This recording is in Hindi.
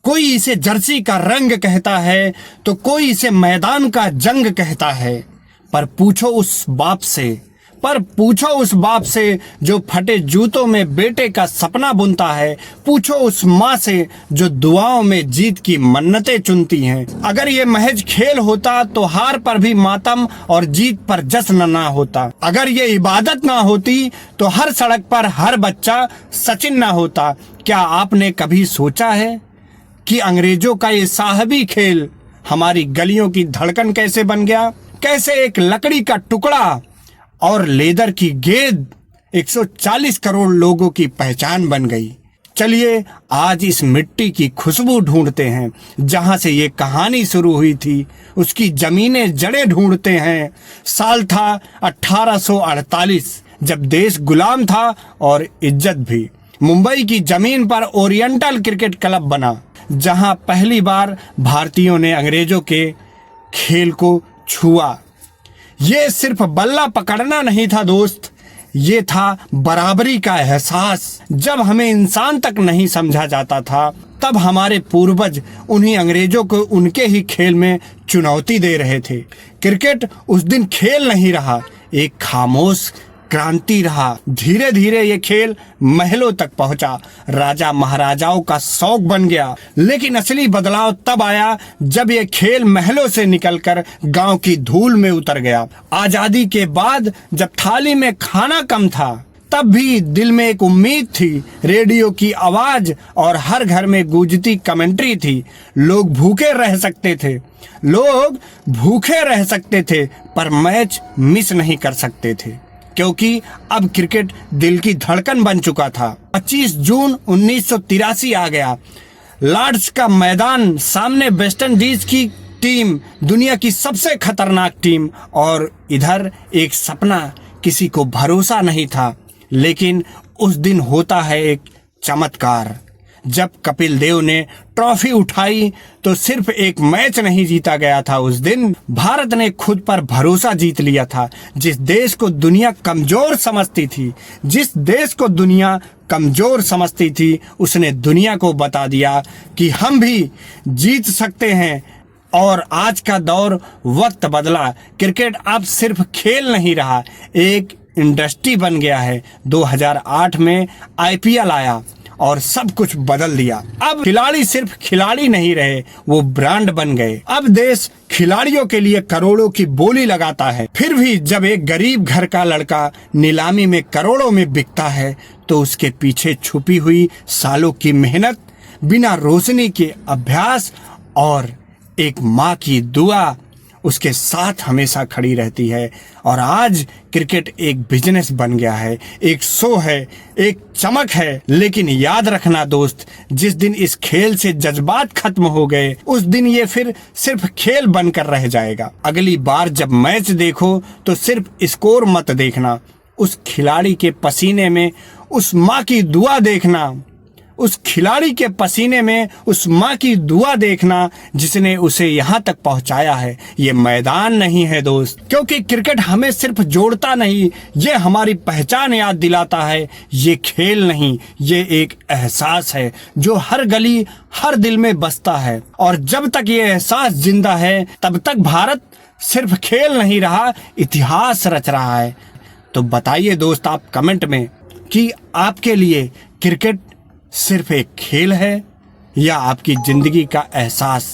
कोई इसे जर्सी का रंग कहता है तो कोई इसे मैदान का जंग कहता है। पर पूछो उस बाप से जो फटे जूतों में बेटे का सपना बुनता है। पूछो उस माँ से जो दुआओं में जीत की मन्नतें चुनती हैं। अगर ये महज खेल होता तो हार पर भी मातम और जीत पर जश्न ना होता। अगर ये इबादत ना होती तो हर सड़क पर हर बच्चा सचिन ना होता। क्या आपने कभी सोचा है कि अंग्रेजों का ये साहबी खेल हमारी गलियों की धड़कन कैसे बन गया? कैसे एक लकड़ी का टुकड़ा और लेदर की गेंद 140 करोड़ लोगों की पहचान बन गई। चलिए आज इस मिट्टी की खुशबू ढूंढते हैं जहां से ये कहानी शुरू हुई थी, उसकी जमीनें जड़ें ढूंढते हैं। साल था 1848 जब देश गुलाम था और इज्जत भी। मुंबई की जमीन पर ओरिएंटल क्रिकेट क्लब बना, जहां पहली बार भारतीयों ने अंग्रेजों के खेल को छुआ। ये सिर्फ बल्ला पकड़ना नहीं था दोस्त, ये था बराबरी का एहसास। जब हमें इंसान तक नहीं समझा जाता था तब हमारे पूर्वज उन्हीं अंग्रेजों को उनके ही खेल में चुनौती दे रहे थे। क्रिकेट उस दिन खेल नहीं रहा, एक खामोश क्रांति रहा। धीरे धीरे ये खेल महलों तक पहुंचा, राजा महाराजाओं का शौक बन गया। लेकिन असली बदलाव तब आया जब ये खेल महलों से निकलकर गांव की धूल में उतर गया। आजादी के बाद जब थाली में खाना कम था तब भी दिल में एक उम्मीद थी। रेडियो की आवाज और हर घर में गूंजती कमेंट्री थी। लोग भूखे रह सकते थे पर मैच मिस नहीं कर सकते थे, क्योंकि अब क्रिकेट दिल की धड़कन बन चुका था। 25 जून 1983 आ गया। लॉर्ड्स का मैदान, सामने वेस्ट इंडीज की टीम, दुनिया की सबसे खतरनाक टीम, और इधर एक सपना। किसी को भरोसा नहीं था, लेकिन उस दिन होता है एक चमत्कार। जब कपिल देव ने ट्रॉफी उठाई तो सिर्फ एक मैच नहीं जीता गया था। उस दिन भारत ने खुद पर भरोसा जीत लिया था। जिस देश को दुनिया कमजोर समझती थी उसने दुनिया को बता दिया कि हम भी जीत सकते हैं। और आज का दौर, वक्त बदला। क्रिकेट अब सिर्फ खेल नहीं रहा, एक इंडस्ट्री बन गया है। 2008 में IPL आया और सब कुछ बदल दिया। अब खिलाड़ी सिर्फ खिलाड़ी नहीं रहे, वो ब्रांड बन गए। अब देश खिलाड़ियों के लिए करोड़ों की बोली लगाता है। फिर भी जब एक गरीब घर का लड़का नीलामी में करोड़ों में बिकता है तो उसके पीछे छुपी हुई सालों की मेहनत, बिना रोशनी के अभ्यास और एक माँ की दुआ उसके साथ हमेशा खड़ी रहती है। और आज क्रिकेट एक बिजनेस बन गया है, एक शो है, एक चमक है। लेकिन याद रखना दोस्त, जिस दिन इस खेल से जज्बात खत्म हो गए उस दिन ये फिर सिर्फ खेल बनकर रह जाएगा। अगली बार जब मैच देखो तो सिर्फ स्कोर मत देखना, उस खिलाड़ी के पसीने में उस माँ की दुआ देखना, उस खिलाड़ी के पसीने में उस माँ की दुआ देखना जिसने उसे यहाँ तक पहुँचाया है। ये मैदान नहीं है दोस्त, क्योंकि क्रिकेट हमें सिर्फ जोड़ता नहीं, ये हमारी पहचान याद दिलाता है। ये खेल नहीं, ये एक एहसास है जो हर गली हर दिल में बसता है। और जब तक ये एहसास जिंदा है तब तक भारत सिर्फ खेल नहीं रहा, इतिहास रच रहा है। तो बताइए दोस्त आप कमेंट में कि आपके लिए क्रिकेट सिर्फ एक खेल है या आपकी जिंदगी का एहसास।